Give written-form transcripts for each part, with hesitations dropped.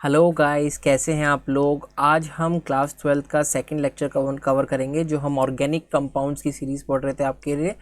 Hello guys, कैसे हैं आप लोग। आज हम क्लास 12 का सेकंड लेक्चर कवर करेंगे, जो हम ऑर्गेनिक कंपाउंड्स की सीरीज़ पढ़ रहे थे आपके लिए।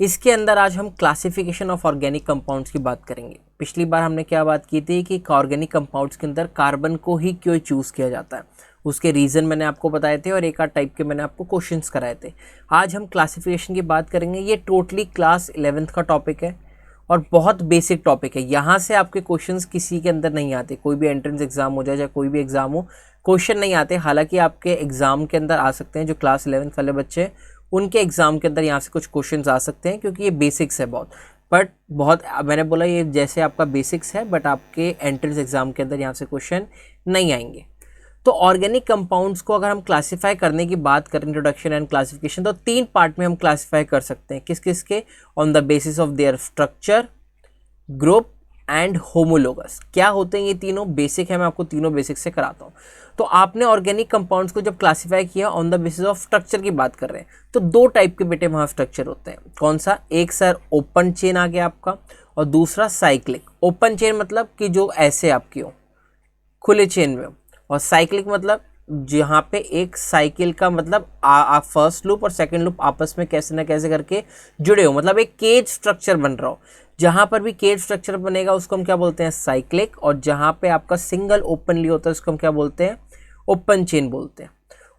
इसके अंदर आज हम क्लासिफिकेशन ऑफ ऑर्गेनिक कंपाउंड्स की बात करेंगे। पिछली बार हमने क्या बात की थी कि ऑर्गेनिक कंपाउंड्स के अंदर कार्बन को ही क्यों चूज़ किया जाता है, उसके रीज़न मैंने आपको बताए थे और एक आध टाइप के मैंने आपको क्वेश्चंस कराए थे। आज हम क्लासिफिकेशन की बात करेंगे। ये टोटली क्लास 11th का टॉपिक है और बहुत बेसिक टॉपिक है। यहाँ से आपके क्वेश्चंस किसी के अंदर नहीं आते, कोई भी एंट्रेंस एग्जाम हो जाए या कोई भी एग्जाम हो, क्वेश्चन नहीं आते। हालांकि आपके एग्जाम के अंदर आ सकते हैं, जो क्लास 11th वाले बच्चे हैं उनके एग्जाम के अंदर यहाँ से कुछ क्वेश्चंस आ सकते हैं, क्योंकि ये बेसिक्स है बहुत। बट बहुत मैंने बोला ये जैसे आपका बेसिक्स है, बट आपके एंट्रेंस एग्जाम के अंदर यहाँ से क्वेश्चन नहीं आएंगे। तो ऑर्गेनिक कंपाउंड्स को अगर हम क्लासिफाई करने की बात करें, इंट्रोडक्शन एंड क्लासिफिकेशन, तो तीन पार्ट में हम क्लासिफाई कर सकते हैं। किस किस के? On the basis of their structure, group and homologous. क्या होते हैं ये तीनों? बेसिक है, मैं आपको तीनों बेसिक से कराता हूँ। तो आपने ऑर्गेनिक कंपाउंड्स को जब क्लासिफाई किया on the basis of structure की बात कर रहे हैं, तो दो टाइप के बेटे वहाँ स्ट्रक्चर होते हैं। कौन सा? एक सर ओपन चेन आ गया आपका, और दूसरा साइक्लिक। ओपन चेन मतलब कि जो ऐसे आपकी हो, खुले चेन में हो, और साइक्लिक मतलब जहाँ पे एक साइकिल का मतलब फर्स्ट लूप और सेकंड लूप आपस में कैसे ना कैसे करके जुड़े हो, मतलब एक केज स्ट्रक्चर बन रहा हो। जहाँ पर भी केज स्ट्रक्चर बनेगा उसको हम क्या बोलते हैं? साइक्लिक। और जहाँ पे आपका सिंगल ओपनली होता है उसको हम क्या बोलते हैं? ओपन चेन बोलते हैं।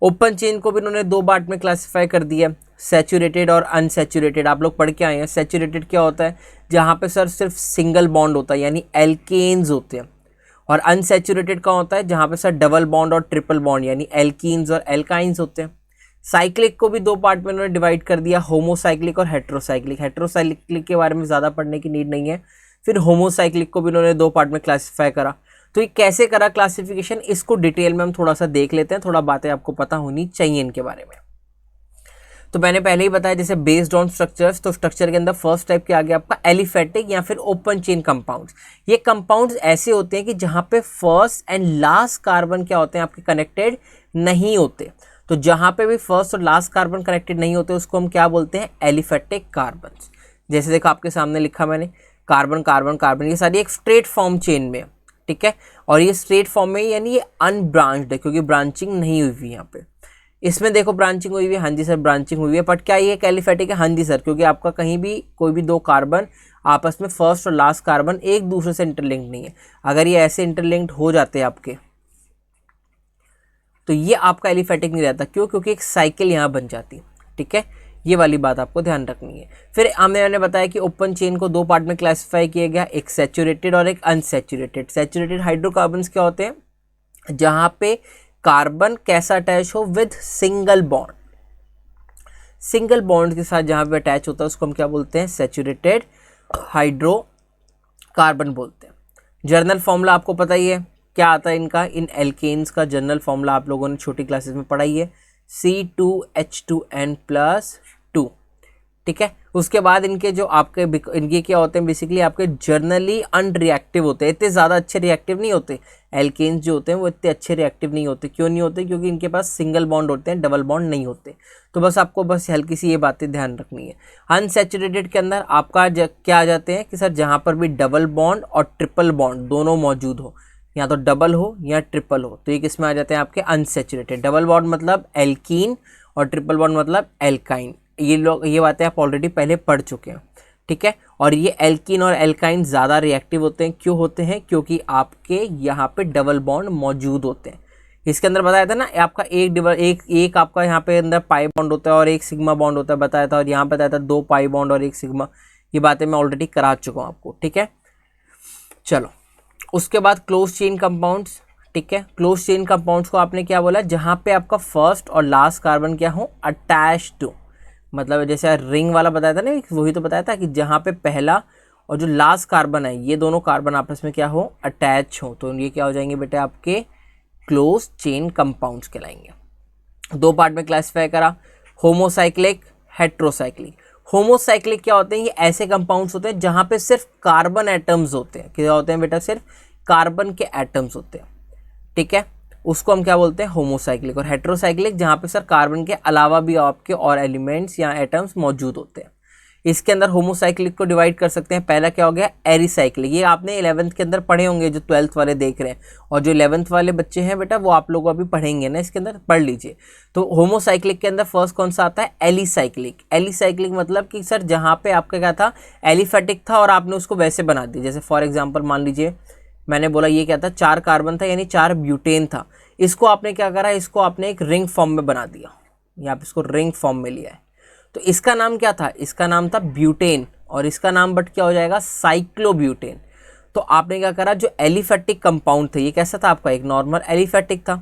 ओपन चेन को भी इन्होंने दो पार्ट में क्लासिफाई कर दिया, सैचुरेटेड और अनसैचुरेटेड। आप लोग पढ़ के आए हैं। सैचुरेटेड क्या होता है? जहाँ पे सर सिर्फ सिंगल बॉन्ड होता है, यानी एल्केन्स होते हैं। और अनसैचुरेटेड का होता है जहाँ पे सर डबल बॉन्ड और ट्रिपल बॉन्ड, यानी एल्कीन्स और एल्काइंस होते हैं। साइक्लिक को भी दो पार्ट में उन्होंने डिवाइड कर दिया, होमोसाइक्लिक और हेट्रोसाइक्लिक। हेट्रोसाइक्लिक के बारे में ज़्यादा पढ़ने की नीड नहीं है। फिर होमोसाइक्लिक को भी उन्होंने दो पार्ट में क्लासीफाई करा। तो ये कैसे करा क्लासिफिकेशन, इसको डिटेल में हम थोड़ा सा देख लेते हैं। थोड़ा बातें आपको पता होनी चाहिए इनके बारे में। तो मैंने पहले ही बताया, जैसे बेस्ड ऑन स्ट्रक्चर्स, तो स्ट्रक्चर के अंदर फर्स्ट टाइप के आ गया आपका एलिफेटिक या फिर ओपन चेन कंपाउंड्स। ये कंपाउंड्स ऐसे होते हैं कि जहाँ पे फर्स्ट एंड लास्ट कार्बन क्या होते हैं आपके कनेक्टेड नहीं होते। तो जहाँ पे भी फर्स्ट और लास्ट कार्बन कनेक्टेड नहीं होते उसको हम क्या बोलते हैं? Aliphatic carbon. जैसे देखो आपके सामने लिखा मैंने, कार्बन कार्बन कार्बन, ये सारी एक स्ट्रेट फॉर्म चेन में, ठीक है। और ये स्ट्रेट फॉर्म में, यानी ये अनब्रांच्ड है, क्योंकि ब्रांचिंग नहीं हुई हुई यहाँ पे। इसमें देखो ब्रांचिंग हुई हुई है, हाँ जी सर ब्रांचिंग हुई है, बट क्या ये एक एलिफेटिक है? हाँ जी सर, क्योंकि आपका कहीं भी कोई भी दो कार्बन आपस में फर्स्ट और लास्ट कार्बन एक दूसरे से इंटरलिंक्ड नहीं है। अगर ये ऐसे इंटरलिंक्ड हो जाते हैं आपके, तो ये आपका एलिफेटिक नहीं रहता। क्यों? क्योंकि एक साइकिल यहाँ बन जाती, ठीक है। ये वाली बात आपको ध्यान रखनी है। फिर मैंने बताया कि ओपन चेन को दो पार्ट में क्लासिफाई किया गया, एक सैचुरेटेड और एक अनसैचुरेटेड। सैचुरेटेड हाइड्रोकार्बन्स क्या होते हैं? जहाँ पे कार्बन कैसा अटैच हो? With single bond. Single bond के साथ जहाँ पे अटैच होता है उसको हम क्या बोलते हैं? सैचुरेटेड हाइड्रोकार्बन बोलते हैं। जर्नल फॉर्मूला आपको पता ही है, क्या आता है इनका? इन एल्केन्स का जर्नल फॉर्मूला आप लोगों ने छोटी क्लासेस में पढ़ाई है, C2H2N+2, ठीक है। उसके बाद इनके जो आपके इनके क्या होते हैं? बेसिकली आपके जर्नली अनरिएक्टिव होते हैं, इतने ज़्यादा अच्छे रिएक्टिव नहीं होते। एल्केन्स जो होते हैं वो इतने अच्छे रिएक्टिव नहीं होते। क्यों नहीं होते? क्योंकि इनके पास सिंगल बॉन्ड होते हैं, डबल बॉन्ड नहीं होते। तो बस आपको बस हल्की सी ये बातें ध्यान रखनी है। अनसैचुरेटेड के अंदर आपका क्या आ जाते हैं कि सर जहाँ पर भी डबल बॉन्ड और ट्रिपल बॉन्ड दोनों मौजूद हो, या तो डबल हो या ट्रिपल हो, तो ये किस में आ जाते हैं? आपके अनसैचुरेटेड। डबल बॉन्ड मतलब एल्कीन और ट्रिपल बॉन्ड मतलब एल्काइन। ये बातें आप ऑलरेडी पहले पढ़ चुके हैं, ठीक है। और ये एल्कीन और एल्काइन ज़्यादा रिएक्टिव होते हैं। क्यों होते हैं? क्योंकि आपके यहाँ पे डबल बॉन्ड मौजूद होते हैं। इसके अंदर बताया था ना आपका एक आपका यहाँ पे अंदर पाई बॉन्ड होता है और एक सिग्मा बॉन्ड होता है, बताया था। और यहाँ बताया था दो पाई बॉन्ड और एक सिग्मा। ये बातें मैं ऑलरेडी करा चुका हूँ आपको, ठीक है। चलो, उसके बाद क्लोज चेन कंपाउंड्स, ठीक है। क्लोज चेन कंपाउंड्स को आपने क्या बोला? जहाँ पे आपका फर्स्ट और लास्ट कार्बन क्या हो? अटैच टू, मतलब जैसे रिंग वाला बताया था ना, वही तो बताया था कि जहाँ पे पहला और जो लास्ट कार्बन है ये दोनों कार्बन आपस में क्या हो? अटैच हो। तो ये क्या हो जाएंगे बेटे? आपके क्लोज चेन कंपाउंड्स कहलाएंगे। दो पार्ट में क्लासिफाई करा, होमोसाइक्लिक, हेट्रोसाइक्लिक। होमोसाइक्लिक क्या होते हैं? ये ऐसे कंपाउंड्स होते हैं जहाँ पे सिर्फ कार्बन एटम्स होते हैं। क्या होते हैं बेटा? सिर्फ कार्बन के एटम्स होते हैं, ठीक है। उसको हम क्या बोलते हैं? होमोसाइक्लिक। और हेट्रोसाइक्लिक जहाँ पे सर कार्बन के अलावा भी आपके और एलिमेंट्स या एटम्स मौजूद होते हैं। इसके अंदर होमोसाइक्लिक को डिवाइड कर सकते हैं। पहला क्या हो गया, एरिसाइक्लिक, ये आपने 11th के अंदर पढ़े होंगे जो 12th वाले देख रहे हैं, और जो 11th वाले बच्चे हैं बेटा वो आप लोग अभी पढ़ेंगे ना, इसके अंदर पढ़ लीजिए। तो होमोसाइक्लिक के अंदर फर्स्ट कौन सा आता है, एलिसाइक्लिक। एलिसाइक्लिक मतलब कि सर जहाँ पे आपका क्या था, एलिफेटिक था और आपने उसको वैसे बना दिया। जैसे फॉर एग्जाम्पल मान लीजिए मैंने बोला ये क्या था, 4 कार्बन था यानी 4 ब्यूटेन था, इसको आपने क्या करा, इसको आपने एक रिंग फॉर्म में बना दिया, यहाँ पे इसको रिंग फॉर्म में लिया है। तो इसका नाम क्या था, इसका नाम था ब्यूटेन, और इसका नाम बट क्या हो जाएगा, साइक्लोब्यूटेन। तो आपने क्या करा, जो एलिफेटिक कंपाउंड था, ये कैसा था आपका, एक नॉर्मल एलिफेटिक था,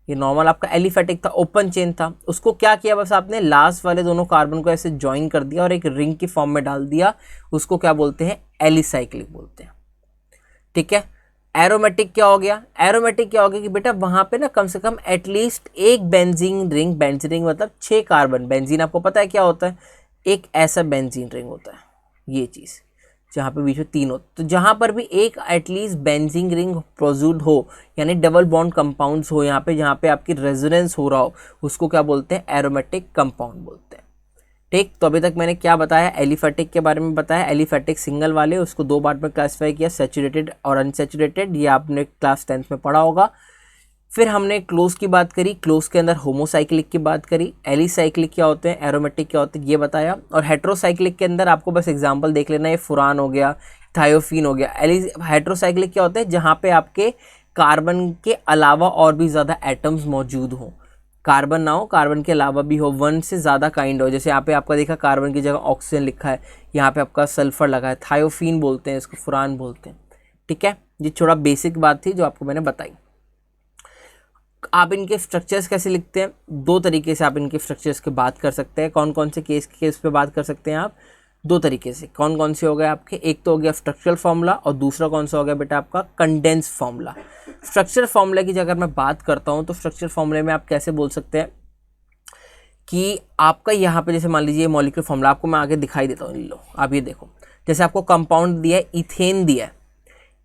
ये नॉर्मल आपका एलिफेटिक था, ओपन चेन था, उसको क्या किया, बस आपने लास्ट वाले दोनों कार्बन को ऐसे ज्वाइन कर दिया और एक रिंग की फॉर्म में डाल दिया, उसको क्या बोलते हैं, एलिसाइक्लिक बोलते हैं। ठीक है। एरोमेटिक क्या हो गया, एरोमेटिक क्या हो गया कि बेटा वहां पे ना कम से कम एटलीस्ट एक बेंजीन रिंग, बेंजीन रिंग मतलब 6 कार्बन, बेंजीन आपको पता है क्या होता है, एक ऐसा बेंजीन रिंग होता है, ये चीज़ जहाँ पे बीच में 3 होते, तो जहाँ पर भी एक एटलीस्ट बेंजीन रिंग प्रोड्यूस्ड हो, यानी डबल बॉन्ड कंपाउंड्स हो यहाँ पे, जहाँ पे आपकी रेजोनेंस हो रहा हो, उसको क्या बोलते हैं, एरोमेटिक कंपाउंड बोलते हैं। ठीक, तो अभी तक मैंने क्या बताया, एलिफेटिक के बारे में बताया। एलिफेटिक सिंगल वाले उसको 2 पार्ट में क्लासिफाई किया, सैचुरेटेड और अनसैचुरेटेड, ये आपने क्लास 10th में पढ़ा होगा। फिर हमने क्लोज की बात करी, क्लोज के अंदर होमोसाइक्लिक की बात करी, एलिसाइक्लिक क्या होते हैं, एरोमेटिक क्या होते हैं ये बताया, और हेट्रोसाइक्लिक के अंदर आपको बस एग्जांपल देख लेना, ये फुरान हो गया, थायोफीन हो गया। हेट्रोसाइक्लिक क्या होते हैं, जहाँ पे आपके कार्बन के अलावा और भी ज़्यादा एटम्स मौजूद हों, कार्बन ना हो, कार्बन के अलावा भी हो, 1 से ज़्यादा काइंड हो। जैसे यहाँ पे आपका देखा कार्बन की जगह ऑक्सीजन लिखा है, यहाँ पे आपका सल्फर लगा है, थायोफीन बोलते हैं इसको, फुरान बोलते हैं। ठीक है, ये थोड़ा बेसिक बात थी जो आपको मैंने बताई। आप इनके स्ट्रक्चर्स कैसे लिखते हैं, 2 तरीके से आप इनके स्ट्रक्चर्स की बात कर सकते हैं। कौन कौन से केस पे बात कर सकते हैं आप, 2 तरीके से। कौन कौन से हो गए आपके, एक तो हो गया स्ट्रक्चरल फार्मूला, और दूसरा कौन सा हो गया बेटा आपका कंडेंस फार्मूला। स्ट्रक्चर फार्मूला की अगर मैं बात करता हूँ तो स्ट्रक्चर फार्मूले में आप कैसे बोल सकते हैं कि आपका यहाँ पे जैसे मान लीजिए मॉलिक्यूलर फार्मूला आपको मैं आगे दिखाई देता हूँ, लो आप ये देखो, जैसे आपको कंपाउंड दिया है, इथेन दिया है,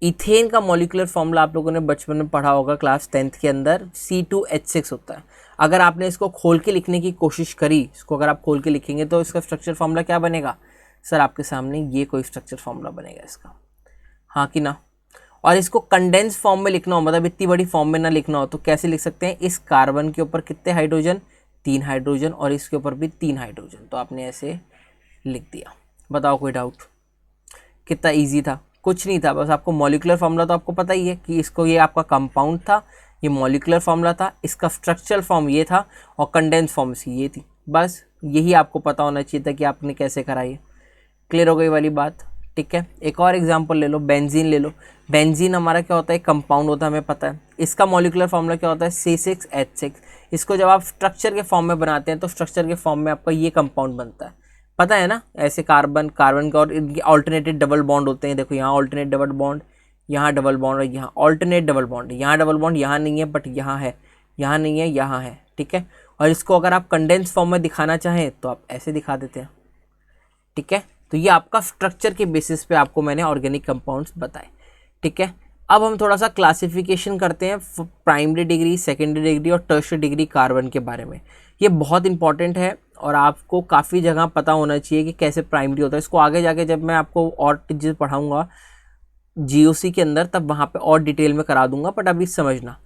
इथेन का मॉलिक्यूलर फार्मूला आप लोगों ने बचपन में पढ़ा होगा क्लास 10th के अंदर, C2H6 होता है। अगर आपने इसको खोल के लिखने की कोशिश करी, इसको अगर आप खोल के लिखेंगे तो इसका स्ट्रक्चर फार्मूला क्या बनेगा, सर आपके सामने ये कोई स्ट्रक्चर फार्मूला बनेगा इसका, हाँ कि ना। और इसको कंडेंस फॉर्म में लिखना हो, मतलब इतनी बड़ी फॉर्म में ना लिखना हो, तो कैसे लिख सकते हैं, इस कार्बन के ऊपर कितने हाइड्रोजन, 3 हाइड्रोजन, और इसके ऊपर भी 3 हाइड्रोजन, तो आपने ऐसे लिख दिया। बताओ कोई डाउट, कितना ईजी था, कुछ नहीं था, बस आपको मॉलिक्यूलर फार्मूला तो आपको पता ही है कि इसको, ये आपका कंपाउंड था, ये मॉलिक्यूलर फार्मूला था, इसका स्ट्रक्चरल फॉर्म ये था, और कंडेंस फॉर्म सी ये थी, बस यही आपको पता होना चाहिए था कि आपने कैसे कराई। क्लियर हो गई वाली बात। ठीक है, एक और एग्जांपल ले लो, बेंजीन ले लो। बेंजीन हमारा क्या होता है, कंपाउंड होता है, हमें पता है। इसका मॉलिक्यूलर फार्मूला क्या होता है, C6H6। इसको जब आप स्ट्रक्चर के फॉर्म में बनाते हैं तो स्ट्रक्चर के फॉर्म में आपका ये कंपाउंड बनता है, पता है ना। ऐसे कार्बन कार्बन का और इनके ऑल्टरनेटेड डबल बॉन्ड होते हैं, देखो यहाँ ऑल्टरनेट डबल बॉन्ड, यहाँ डबल बॉन्ड, और यहाँ ऑल्टरनेट डबल बॉन्ड, यहाँ डबल बॉन्ड यहाँ नहीं है बट यहाँ है, यहाँ नहीं है यहाँ है। ठीक है, और इसको अगर आप कंडेंस फॉर्म में दिखाना चाहें तो आप ऐसे दिखा देते हैं। ठीक है, तो ये आपका स्ट्रक्चर के बेसिस पे आपको मैंने ऑर्गेनिक कंपाउंड्स बताए। ठीक है, अब हम थोड़ा सा क्लासिफिकेशन करते हैं प्राइमरी डिग्री, सेकेंडरी डिग्री और टर्शियरी डिग्री कार्बन के बारे में। ये बहुत इंपॉर्टेंट है और आपको काफ़ी जगह पता होना चाहिए कि कैसे प्राइमरी होता है। इसको आगे जाके जब मैं आपको और चीज़ें पढ़ाऊँगा GOC के अंदर तब वहाँ पे और डिटेल में करा दूंगा, बट अभी समझना।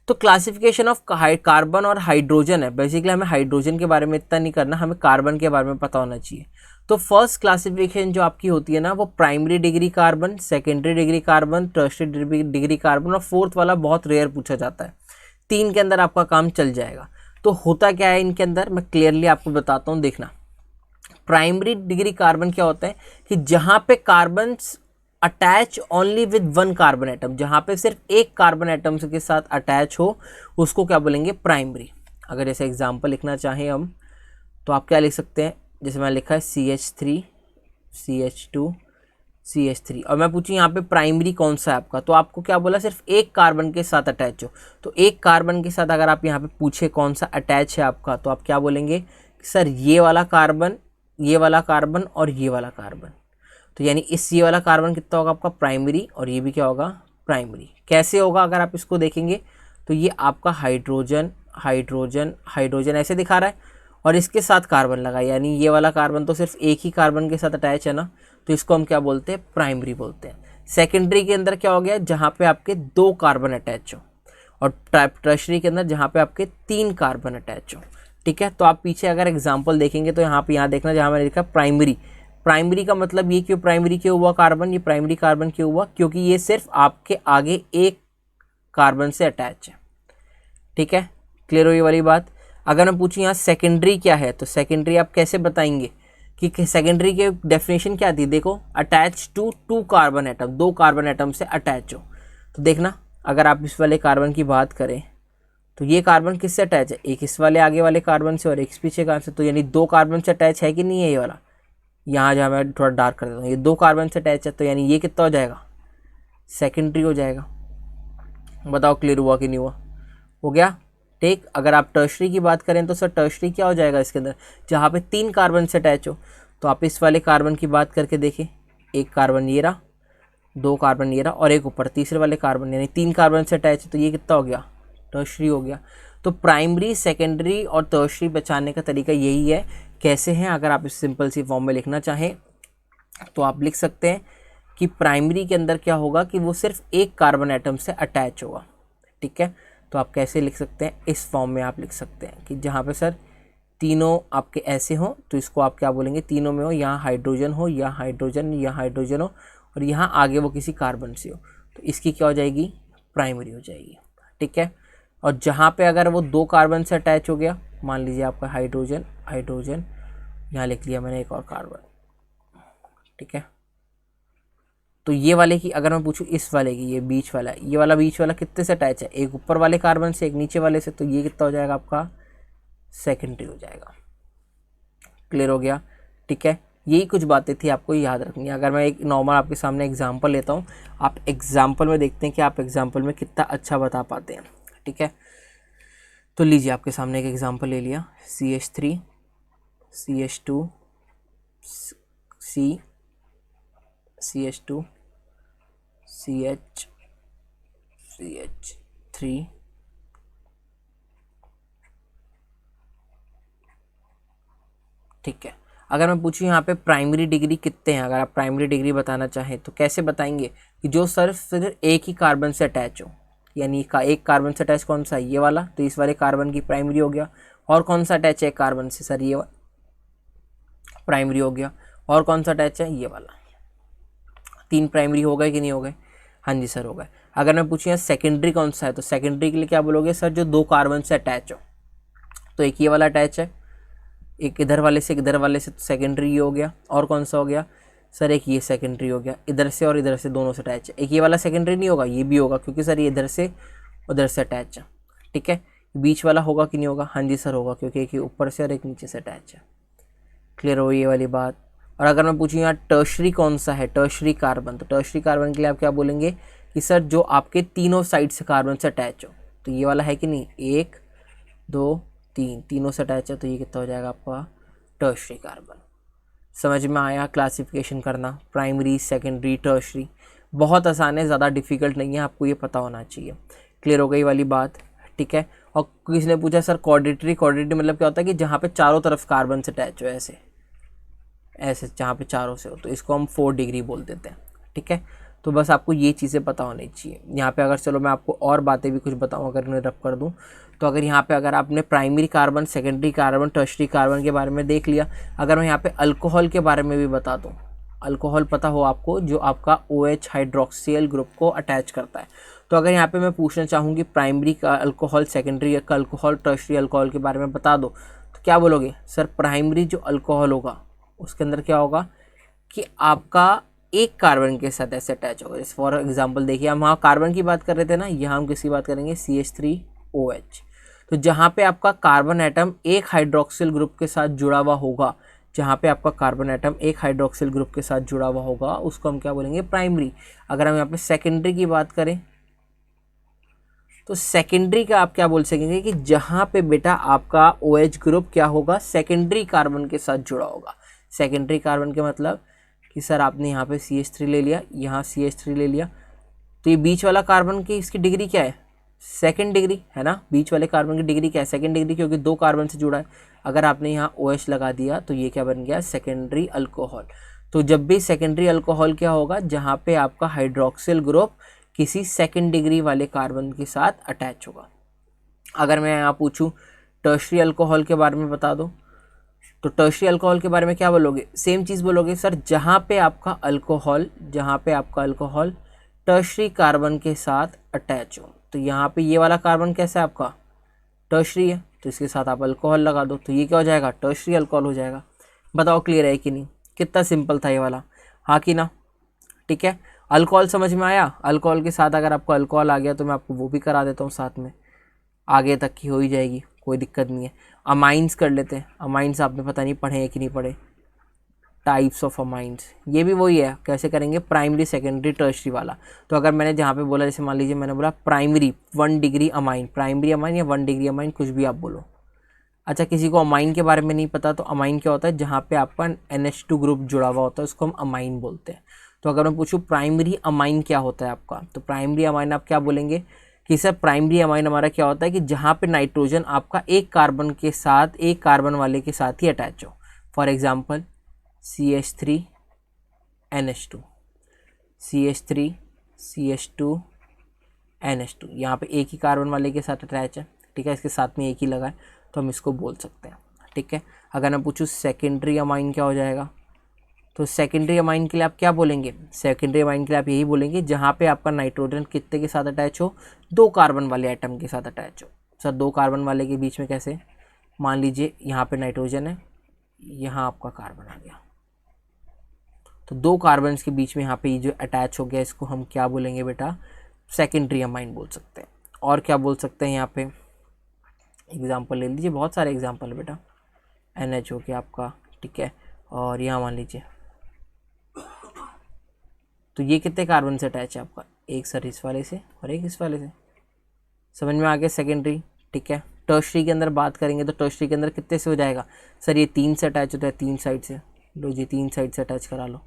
तो क्लासिफिकेशन ऑफ कार्बन और हाइड्रोजन है, बेसिकली हमें हाइड्रोजन के बारे में इतना नहीं करना, हमें कार्बन के बारे में पता होना चाहिए। तो फर्स्ट क्लासिफिकेशन जो आपकी होती है ना, वो primary decree carbon, secondary degree carbon, tertiary degree carbon, और फोर्थ वाला बहुत रेयर पूछा जाता है। 3 के अंदर आपका काम चल जाएगा। तो होता क्या है इनके अंदर, मैं क्लियरली आपको बताता हूँ, देखना। प्राइमरी डिग्री कार्बन क्या होता है कि जहाँ पे carbon attach only with 1 carbon atom, जहाँ पे सिर्फ एक कार्बन एटम के साथ अटैच हो, उसको क्या बोलेंगे, प्राइमरी। अगर जैसे एग्जांपल लिखना चाहें हम तो आप क्या लिख सकते हैं, जैसे मैं लिखा है CH3 CH2 CH3, और मैं पूछूं यहाँ पे प्राइमरी कौन सा है आपका, तो आपको क्या बोला, सिर्फ एक कार्बन के साथ अटैच हो। तो एक कार्बन के साथ अगर आप यहाँ पे पूछे कौन सा अटैच है आपका, तो आप क्या बोलेंगे, सर ये वाला कार्बन, ये वाला कार्बन और ये वाला कार्बन। तो यानी इस ये वाला कार्बन कितना होगा आपका, प्राइमरी, और ये भी क्या होगा, प्राइमरी। कैसे होगा अगर आप इसको देखेंगे तो ये आपका हाइड्रोजन हाइड्रोजन हाइड्रोजन ऐसे दिखा रहा है, और इसके साथ कार्बन लगा, यानी ये वाला कार्बन तो सिर्फ एक ही कार्बन के साथ अटैच है ना, तो इसको हम क्या बोलते हैं, प्राइमरी बोलते हैं। सेकेंडरी के अंदर क्या हो गया, जहाँ पे आपके 2 कार्बन अटैच हो, और टर्शरी के अंदर जहाँ पे आपके 3 कार्बन अटैच हो। ठीक है, तो आप पीछे अगर एग्जाम्पल देखेंगे तो यहाँ देखना, जहाँ मैंने लिखा प्राइमरी, प्राइमरी का मतलब ये क्यों प्राइमरी क्यों हुआ कार्बन, ये प्राइमरी कार्बन क्यों हुआ, क्योंकि ये सिर्फ आपके आगे एक कार्बन से अटैच है। ठीक है, क्लियर हो ये वाली बात। अगर मैं पूछूं यहाँ सेकेंडरी क्या है, तो सेकेंडरी आप कैसे बताएंगे कि सेकेंडरी के डेफिनेशन क्या थी, देखो attach to 2 carbon atom, 2 carbon atom से अटैच हो। तो देखना अगर आप इस वाले कार्बन की बात करें तो ये कार्बन किससे अटैच है, एक इस वाले आगे वाले कार्बन से और एक पीछे कार्बन से, तो यानी 2 कार्बन से अटैच है कि नहीं है ये वाला, यहाँ जहाँ मैं थोड़ा डार्क कर देता हूँ, ये 2 कार्बन से अटैच है, तो यानी ये कितना हो जाएगा, सेकेंडरी हो जाएगा। बताओ क्लियर हुआ कि नहीं हुआ, हो गया। ठीक, अगर आप टर्शरी की बात करें तो सर टर्शरी क्या हो जाएगा, इसके अंदर जहाँ पे 3 कार्बन से अटैच हो, तो आप इस वाले कार्बन की बात करके देखें, एक कार्बन ये रहा, 2 कार्बन ये रहा, और एक ऊपर तीसरे वाले कार्बन, यानी 3 कार्बन से अटैच है, तो ये कितना हो गया, टर्शरी हो गया। तो प्राइमरी, सेकेंडरी और टर्शरी बचाने का तरीका यही है। कैसे हैं, अगर आप इस सिंपल सी फॉर्म में लिखना चाहें तो आप लिख सकते हैं कि प्राइमरी के अंदर क्या होगा कि वो सिर्फ एक कार्बन एटम से अटैच होगा। ठीक है, तो आप कैसे लिख सकते हैं, इस फॉर्म में आप लिख सकते हैं कि जहाँ पे सर तीनों आपके ऐसे हों तो इसको आप क्या बोलेंगे, तीनों में हो, यहाँ हाइड्रोजन हो, यहाँ हाइड्रोजन, यहाँ हाइड्रोजन हो, और यहाँ आगे वो किसी कार्बन से हो, तो इसकी क्या हो जाएगी, प्राइमरी हो जाएगी। ठीक है, और जहाँ पे अगर वो 2 कार्बन से अटैच हो गया, मान लीजिए आपका हाइड्रोजन, हाइड्रोजन, यहाँ लिख लिया मैंने एक और कार्बन। ठीक है, तो ये वाले की अगर मैं पूछूं, इस वाले की, ये बीच वाला, ये वाला बीच वाला कितने से अटैच है, एक ऊपर वाले कार्बन से, एक नीचे वाले से, तो ये कितना हो जाएगा आपका, सेकेंडरी हो जाएगा। क्लियर हो गया। ठीक है, यही कुछ बातें थी आपको याद रखनी है। अगर मैं एक नॉर्मल आपके सामने एग्जांपल लेता हूँ, आप एग्जांपल में देखते हैं कि आप एग्जांपल में कितना अच्छा बता पाते हैं। ठीक है, तो लीजिए आपके सामने एक एग्जांपल ले लिया, CH3 CH2 C CH2 CH CH3 ठीक है, अगर मैं पूछूं यहाँ पे प्राइमरी डिग्री कितने हैं, अगर आप प्राइमरी डिग्री बताना चाहें तो कैसे बताएंगे कि जो सिर्फ एक ही कार्बन से अटैच हो, यानी एक कार्बन से अटैच कौन सा है, ये वाला, तो इस वाले कार्बन की प्राइमरी हो गया। और कौन सा अटैच है एक कार्बन से, सर ये प्राइमरी हो गया। और कौन सा अटैच है, ये वाला। 3 प्राइमरी हो गए कि नहीं हो गए, हाँ जी सर हो गए। अगर मैं पूछूँ सेकेंडरी कौन सा है, तो सेकेंडरी के लिए क्या बोलोगे सर, जो 2 कार्बन से अटैच हो, तो एक ये वाला अटैच है, एक इधर वाले से, इधर वाले से, तो सेकेंडरी हो गया। और कौन सा हो गया सर, एक ये सेकेंडरी हो गया, इधर से और इधर से दोनों से अटैच है। एक ये वाला सेकेंडरी नहीं होगा, ये भी होगा, क्योंकि सर ये इधर से उधर से अटैच है। ठीक है, बीच वाला होगा कि नहीं होगा, हाँ जी सर होगा, क्योंकि एक ऊपर से और एक नीचे से अटैच है। क्लियर हो ये वाली बात। और अगर मैं पूछूँ यहाँ टर्शरी कौन सा है, टर्शरी कार्बन, तो टर्शरी कार्बन के लिए आप क्या बोलेंगे कि सर जो आपके तीनों साइड से कार्बन से अटैच हो, तो ये वाला है कि नहीं, 1 2 3 तीनों से अटैच है, तो ये कितना हो जाएगा आपका, टर्शरी कार्बन। समझ में आया क्लासिफिकेशन करना, प्राइमरी, सेकेंडरी, टर्शरी, बहुत आसान है, ज़्यादा डिफिकल्ट नहीं है, आपको ये पता होना चाहिए। क्लियर हो गई वाली बात। ठीक है, और किसी ने पूछा सर क्वाड्रेटरी, क्वाड्रेटरी मतलब क्या होता है कि जहाँ पे चारों तरफ कार्बन से अटैच हो, ऐसे ऐसे जहाँ पे चारों से हो, तो इसको हम 4 डिग्री बोल देते हैं। ठीक है, तो बस आपको ये चीज़ें पता होनी चाहिए। यहाँ पे अगर चलो मैं आपको और बातें भी कुछ बताऊँ, अगर मैं रब कर दूँ, तो अगर यहाँ पे अगर आपने primary carbon, secondary carbon, tertiary carbon के बारे में देख लिया, अगर मैं यहाँ पे अल्कोहल के बारे में भी बता दूँ, अल्कोहल पता हो आपको, जो आपका OH हाइड्रोक्सिल ग्रुप को अटैच करता है, तो अगर यहाँ पे मैं पूछना चाहूँ कि प्राइमरी का अल्कोहल, सेकेंडरी का अल्कोहल, टर्शरी अल्कोहल के बारे में बता दो, तो क्या बोलोगे सर, प्राइमरी जो अल्कोहल होगा उसके अंदर क्या होगा कि आपका एक कार्बन के साथ ऐसे अटैच होगा। जैसे फॉर एग्जांपल देखिए, हम वहाँ कार्बन की बात कर रहे थे ना, यहाँ हम किसकी बात करेंगे, CH3OH। तो जहाँ पे आपका कार्बन एटम एक हाइड्रोक्सिल ग्रुप के साथ जुड़ा हुआ होगा, जहाँ पे आपका कार्बन एटम एक हाइड्रोक्सिल ग्रुप के साथ जुड़ा हुआ होगा, उसको हम क्या बोलेंगे, प्राइमरी। अगर हम यहाँ पे सेकेंडरी की बात करें, तो सेकेंडरी का आप क्या बोल सकेंगे कि जहाँ पे बेटा आपका OH ग्रुप क्या होगा, सेकेंडरी कार्बन के साथ जुड़ा होगा। सेकेंडरी कार्बन के मतलब कि सर आपने यहाँ पे CH3 ले लिया, यहाँ CH3 ले लिया, तो ये बीच वाला कार्बन की इसकी डिग्री क्या है, सेकंड डिग्री है ना, बीच वाले कार्बन की डिग्री क्या है, सेकंड डिग्री, क्योंकि 2 कार्बन से जुड़ा है। अगर आपने यहाँ OH लगा दिया तो ये क्या बन गया, सेकेंडरी अल्कोहल। तो जब भी सेकेंडरी अल्कोहल क्या होगा, जहाँ पे आपका हाइड्रोक्सिल ग्रुप किसी सेकंड डिग्री वाले कार्बन के साथ अटैच होगा। अगर मैं यहाँ पूछूं टर्शरी अल्कोहल के बारे में बता दो, तो टर्शरी अल्कोहल के बारे में क्या बोलोगे, सेम चीज़ बोलोगे सर, जहाँ पे आपका अल्कोहल टर्शरी कार्बन के साथ अटैच हो। तो यहाँ पे ये वाला कार्बन कैसा है आपका, टर्शरी है, तो इसके साथ आप अल्कोहल लगा दो, तो ये क्या हो जाएगा, टर्शरी अल्कोहल हो जाएगा। बताओ क्लियर है कि नहीं, कितना सिंपल था ये वाला, हाँ कि ना। ठीक है, अल्कोहल समझ में आया। अल्कोहल के साथ अगर आपको अल्कोहल आ गया तो मैं आपको वो भी करा देता हूँ साथ में, आगे तक की हो ही जाएगी, कोई दिक्कत नहीं है। अमाइंस कर लेते हैं। अमाइंस आपने पता नहीं पढ़े हैं कि नहीं पढ़े, टाइप्स ऑफ अमाइंस, ये भी वही है, कैसे करेंगे, प्राइमरी सेकेंडरी टर्शरी वाला। तो अगर मैंने जहाँ पे बोला, जैसे मान लीजिए मैंने बोला primary 1 degree amine, primary amine या 1 डिग्री अमाइन, कुछ भी आप बोलो। अच्छा, किसी को अमाइन के बारे में नहीं पता, तो अमाइन क्या होता है, जहाँ पे आपका NH2 ग्रुप जुड़ा हुआ होता है उसको हम अमाइन बोलते हैं। तो अगर मैं पूछूँ प्राइमरी अमाइन क्या होता है आपका, तो प्राइमरी अमाइन आप क्या बोलेंगे कि सर प्राइमरी अमाइन हमारा क्या होता है कि जहाँ पे नाइट्रोजन आपका एक कार्बन के साथ, एक कार्बन वाले के साथ ही अटैच हो। For example CH3 NH2, CH3 CH2 NH2, यहाँ पे एक ही कार्बन वाले के साथ अटैच है, ठीक है, इसके साथ में एक ही लगा है, तो हम इसको बोल सकते हैं। ठीक है, अगर मैं पूछूँ सेकेंडरी अमाइन क्या हो जाएगा, तो सेकेंडरी अमाइन के लिए आप क्या बोलेंगे, सेकेंडरी अमाइन के लिए आप यही बोलेंगे जहाँ पे आपका नाइट्रोजन कितने के साथ अटैच हो, 2 कार्बन वाले एटम के साथ अटैच हो। सर 2 कार्बन वाले के बीच में कैसे, मान लीजिए यहाँ पे नाइट्रोजन है, यहाँ आपका कार्बन आ गया, तो 2 कार्बन के बीच में यहाँ पे ये जो अटैच हो गया, इसको हम क्या बोलेंगे बेटा, सेकेंडरी अमाइन बोल सकते हैं। और क्या बोल सकते हैं, यहाँ पे एग्जाम्पल ले लीजिए, बहुत सारे एग्जाम्पल है बेटा। NH हो गया आपका, ठीक है, और यहाँ मान लीजिए, तो ये कितने कार्बन से अटैच है आपका, एक सर इस वाले से और एक इस वाले से, समझ में आ गया सेकेंडरी। ठीक है, टर्शरी के अंदर बात करेंगे तो टर्शरी के अंदर कितने से हो जाएगा, सर ये 3 से अटैच होता है, 3 साइड से, लो जी 3 साइड से अटैच करा लो,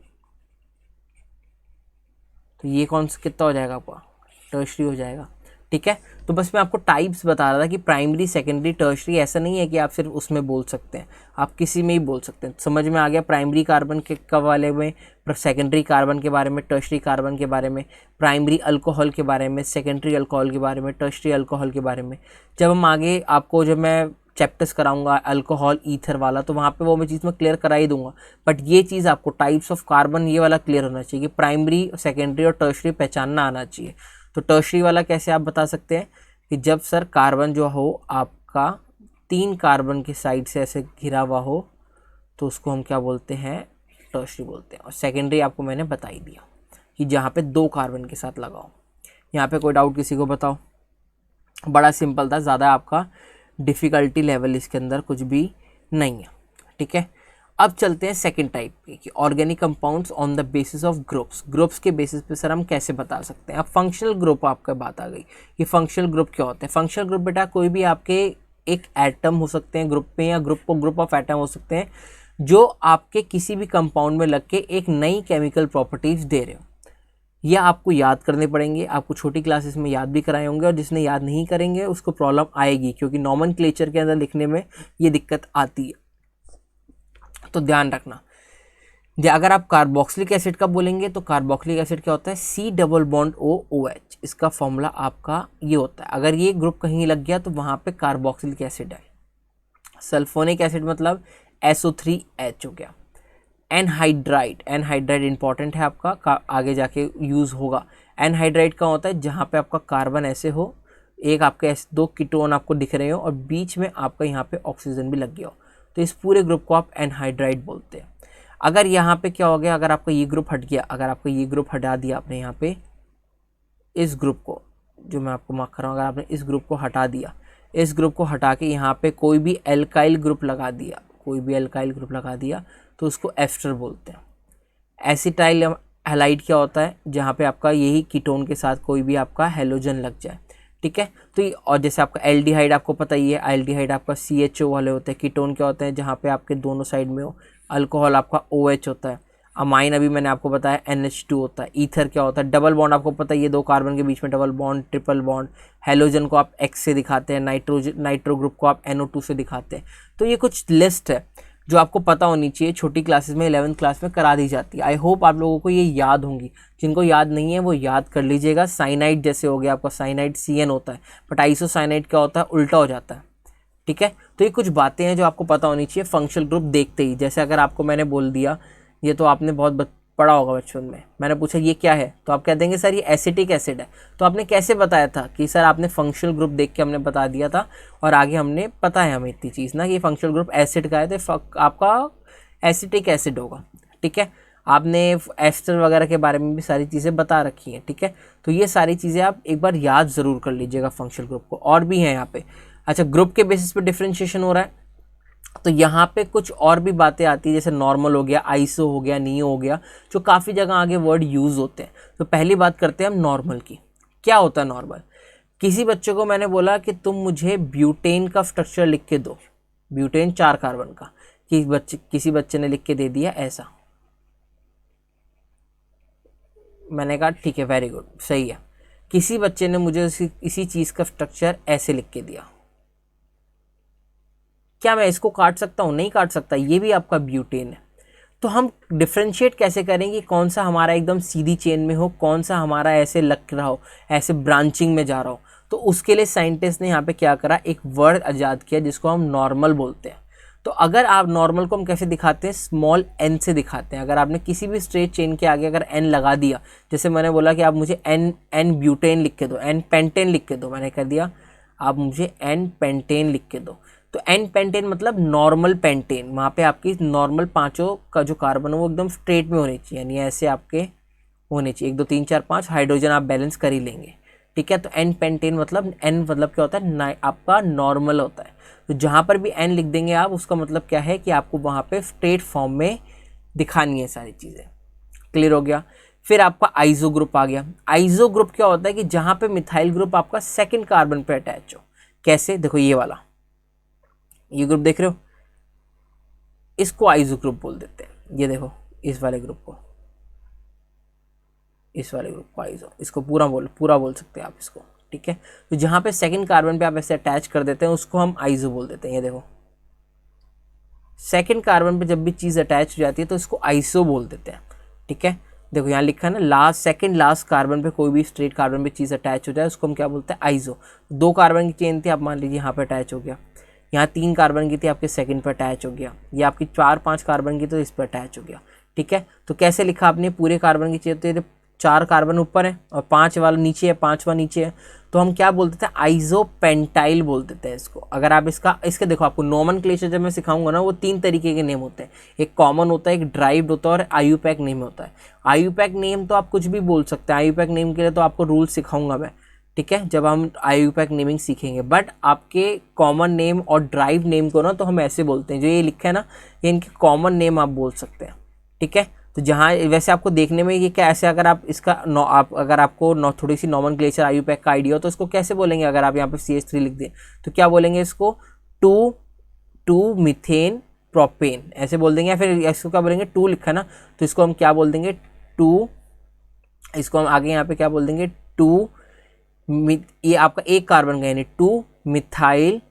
तो ये कौन सा कितना हो जाएगा आपका, टर्शरी हो जाएगा। ठीक है, तो बस मैं आपको टाइप्स बता रहा था कि प्राइमरी सेकेंडरी टर्शरी, ऐसा नहीं है कि आप सिर्फ उसमें बोल सकते हैं, आप किसी में ही बोल सकते हैं। समझ में आ गया, प्राइमरी कार्बन के वाले में, सेकेंडरी कार्बन के बारे में, टर्शरी कार्बन के बारे में, प्राइमरी अल्कोहल के बारे में, सेकेंडरी अल्कोहल के बारे में, टर्शरी अल्कोहल के बारे में। जब हम आगे आपको, जब मैं चैप्टर्स कराऊंगा अल्कोहल ईथर वाला, तो वहाँ पे वो मैं चीज़ में क्लियर करा ही दूंगा, बट ये चीज़ आपको टाइप्स ऑफ कार्बन ये वाला क्लियर होना चाहिए कि प्राइमरी, सेकेंडरी और टर्शरी पहचानना आना चाहिए। तो टर्शरी वाला कैसे आप बता सकते हैं कि जब सर कार्बन जो हो आपका 3 कार्बन के साइड से ऐसे घिरा हुआ हो, तो उसको हम क्या बोलते हैं, टर्शरी बोलते हैं। और सेकेंडरी आपको मैंने बता ही दिया कि जहाँ पे 2 कार्बन के साथ लगाओ। यहाँ पे कोई डाउट किसी को बताओ, बड़ा सिंपल था, ज़्यादा आपका डिफ़िकल्टी लेवल इसके अंदर कुछ भी नहीं है। ठीक है, अब चलते हैं सेकंड टाइप पे कि organic compounds on the basis of groups. Groups के बेसिस पे सर हम कैसे बता सकते हैं। अब फंक्शनल ग्रुप आपका बात आ गई कि फंक्शनल ग्रुप क्या होते हैं। फंक्शनल ग्रुप बेटा कोई भी आपके एक एटम हो सकते हैं ग्रुप में, या ग्रुप ऑफ एटम हो सकते हैं जो आपके किसी भी कंपाउंड में लग के एक नई केमिकल प्रॉपर्टीज दे रहे हो। यह आपको याद करने पड़ेंगे, आपको छोटी क्लासेस में याद भी कराए होंगे, और जिसने याद नहीं करेंगे उसको प्रॉब्लम आएगी, क्योंकि नॉमेनक्लेचर के अंदर लिखने में ये दिक्कत आती है, तो ध्यान रखना। अगर आप कार्बोक्सिलिक एसिड का बोलेंगे तो कार्बोक्सिलिक एसिड क्या होता है, C+OH, इसका फॉर्मूला आपका ये होता है। अगर ये ग्रुप कहीं लग गया तो वहाँ पे कार्बोक्सिलिक एसिड है। सल्फोनिक एसिड मतलब SO3H हो गया। एनहाइड्राइड, एनहाइड्राइड इंपॉर्टेंट है आपका, आगे जाके यूज़ होगा। एनहाइड्राइड का होता है जहाँ पे आपका कार्बन ऐसे हो, एक आपके ऐसे 2 कीटोन आपको दिख रहे हो और बीच में आपका यहाँ पे ऑक्सीजन भी लग गया हो, तो इस पूरे ग्रुप को आप एनहाइड्राइड बोलते हैं। अगर यहाँ पे क्या हो गया, अगर आपका ये ग्रुप हट गया, अगर आपका ये ग्रुप हटा दिया आपने, यहाँ पे इस ग्रुप को जो मैं आपको मार्क कर रहा हूँ, अगर आपने इस ग्रुप को हटा दिया, इस ग्रुप को हटा के यहाँ पे कोई भी एल्काइल ग्रुप लगा दिया, कोई भी एल्काइल ग्रुप लगा दिया, तो उसको एस्टर बोलते हैं। एसिटाइल हैलाइड क्या होता है, जहाँ पे आपका यही कीटोन के साथ कोई भी आपका हेलोजन लग जाए। ठीक है, तो और जैसे आपका एल्डिहाइड आपको पता ही है, एल्डिहाइड आपका CHO वाले होते हैं। कीटोन क्या होते हैं, जहाँ पे आपके दोनों साइड में हो। अल्कोहल आपका OH होता है। अमाइन अभी मैंने आपको बताया NH2 होता है। ईथर क्या होता है, डबल बॉन्ड आपको पता है, ये दो कार्बन के बीच में double bond, triple bond. Halogen को आप X से दिखाते हैं, नाइट्रो ग्रुप को आप NO2 से दिखाते हैं। तो ये कुछ लिस्ट है जो आपको पता होनी चाहिए, छोटी क्लासेस में 11th क्लास में करा दी जाती है। आई होप आप लोगों को ये याद होंगी, जिनको याद नहीं है वो याद कर लीजिएगा। साइनाइड जैसे हो गया आपका, साइनाइड CN होता है, बट आइसोसाइनाइड क्या होता है, उल्टा हो जाता है। ठीक है, तो ये कुछ बातें हैं जो आपको पता होनी चाहिए फंक्शनल ग्रुप देखते ही। जैसे अगर आपको मैंने बोल दिया, ये तो आपने बहुत पढ़ा होगा बचपन में, मैंने पूछा ये क्या है, तो आप कह देंगे सर ये एसिटिक एसिड है। तो आपने कैसे बताया था कि सर आपने फंक्शनल ग्रुप देख के हमने बता दिया था, और आगे हमने पता है हमें इतनी चीज़ ना कि फंक्शनल ग्रुप एसिड का है, तो आपका एसिटिक एसिड होगा। ठीक है, आपने एस्टर वगैरह के बारे में भी सारी चीज़ें बता रखी हैं। ठीक है, तो ये सारी चीज़ें आप एक बार याद ज़रूर कर लीजिएगा फंक्शनल ग्रुप को। और भी हैं यहाँ पे, अच्छा ग्रुप के बेसिस पे डिफरेंशिएशन हो रहा है, तो यहाँ पे कुछ और भी बातें आती है, जैसे नॉर्मल हो गया, आइसो हो गया, नियो हो गया, जो काफ़ी जगह आगे वर्ड यूज़ होते हैं। तो पहली बात करते हैं हम नॉर्मल की। क्या होता है नॉर्मल? किसी बच्चे को मैंने बोला कि तुम मुझे ब्यूटेन का स्ट्रक्चर लिख के दो, ब्यूटेन 4 कार्बन का, किसी बच्चे ने लिख के दे दिया ऐसा। मैंने कहा ठीक है, वेरी गुड, सही है। किसी बच्चे ने मुझे इसी चीज़ का स्ट्रक्चर ऐसे लिख के दिया, क्या मैं इसको काट सकता हूँ? नहीं काट सकता, ये भी आपका ब्यूटेन है। तो हम डिफ्रेंशिएट कैसे करेंगे, कौन सा हमारा एकदम सीधी चेन में हो, कौन सा हमारा ऐसे लग रहा हो, ऐसे ब्रांचिंग में जा रहा हो। तो उसके लिए साइंटिस्ट ने यहाँ पे क्या करा, एक वर्ड आजाद किया जिसको हम नॉर्मल बोलते हैं। तो अगर आप नॉर्मल को हम कैसे दिखाते हैं, स्मॉल n से दिखाते हैं। अगर आपने किसी भी स्ट्रेट चेन के आगे अगर n लगा दिया, जैसे मैंने बोला कि आप मुझे n ब्यूटेन लिख के दो, n पेंटेन लिख के दो, मैंने कर दिया, आप मुझे n पेंटेन लिख के दो। तो n पेंटेन मतलब नॉर्मल पेंटेन, वहाँ पे आपकी नॉर्मल पांचों का जो कार्बन है वो एकदम स्ट्रेट में होनी चाहिए, यानी ऐसे आपके होने चाहिए, 1 2 3 4 5 हाइड्रोजन आप बैलेंस कर ही लेंगे। ठीक है, तो n पेंटेन मतलब n मतलब क्या होता है, आपका नॉर्मल होता है। तो जहाँ पर भी n लिख देंगे आप, उसका मतलब क्या है कि आपको वहाँ पे स्ट्रेट फॉर्म में दिखानी है सारी चीज़ें। क्लियर हो गया? फिर आपका आइसो ग्रुप आ गया। आइसो ग्रुप क्या होता है कि जहाँ पे मिथाइल ग्रुप आपका सेकेंड कार्बन पे अटैच हो। कैसे? देखो ये वाला, ये ग्रुप देख रहे हो, इसको आइसो ग्रुप बोल देते हैं। ये देखो इस वाले ग्रुप को, इस वाले ग्रुप को आइसो, इसको पूरा बोल सकते हैं आप इसको। ठीक है, तो जहाँ पे सेकंड कार्बन पे आप ऐसे अटैच कर देते हैं उसको हम आइसो बोल देते हैं। ये देखो सेकंड कार्बन पे जब भी चीज़ अटैच हो जाती है तो इसको आइसो बोल देते हैं। ठीक है, देखो यहाँ लिखा है ना, सेकंड लास्ट कार्बन पे कोई भी स्ट्रेट कार्बन पे चीज़ अटैच हो जाए उसको हम क्या बोलते हैं, आइसो। 2 कार्बन की चेन थी, आप मान लीजिए यहाँ पे अटैच हो गया, यहाँ 3 कार्बन की थी, आपके सेकंड पर अटैच हो गया, ये आपकी 4 5 कार्बन की तो इस पर अटैच हो गया। ठीक है, तो कैसे लिखा आपने, पूरे कार्बन की चेन, तो 4 कार्बन ऊपर है और 5 वाला नीचे है, 5वां नीचे है, तो हम क्या बोलते थे, आइसोपेंटाइल बोल देते हैं इसको। अगर आप इसके देखो, आपको नोमेनक्लेचर जब मैं सिखाऊंगा ना, वो 3 तरीके के नेम होते हैं, एक कॉमन होता है, एक ड्राइव्ड होता है और आईयूपैक नेम होता है। आईयूपैक नेम तो आप कुछ भी बोल सकते हैं, आईयूपैक नेम के लिए तो आपको रूल सिखाऊंगा मैं। ठीक है, जब हम आईयूपैक नेमिंग सीखेंगे, बट आपके कॉमन नेम और ड्राइव नेम को ना तो हम ऐसे बोलते हैं, जो ये लिखा है ना, ये इनके कॉमन नेम आप बोल सकते हैं। ठीक है, तो जहाँ वैसे आपको देखने में ये क्या, ऐसे अगर आप इसका अगर आपको थोड़ी सी नॉमेनक्लेचर आईयूपैक का आइडिया हो तो इसको कैसे बोलेंगे, अगर आप यहाँ पे CH3 लिख दें तो क्या बोलेंगे इसको, 2 मीथेन प्रोपेन ऐसे बोल देंगे, या फिर इसको क्या बोलेंगे, 2 लिखा ना तो इसको हम क्या बोल देंगे, 2, इसको हम आगे यहाँ पे क्या बोल देंगे, 2, ये आपका एक कार्बन का, यानी 2 मिथाइल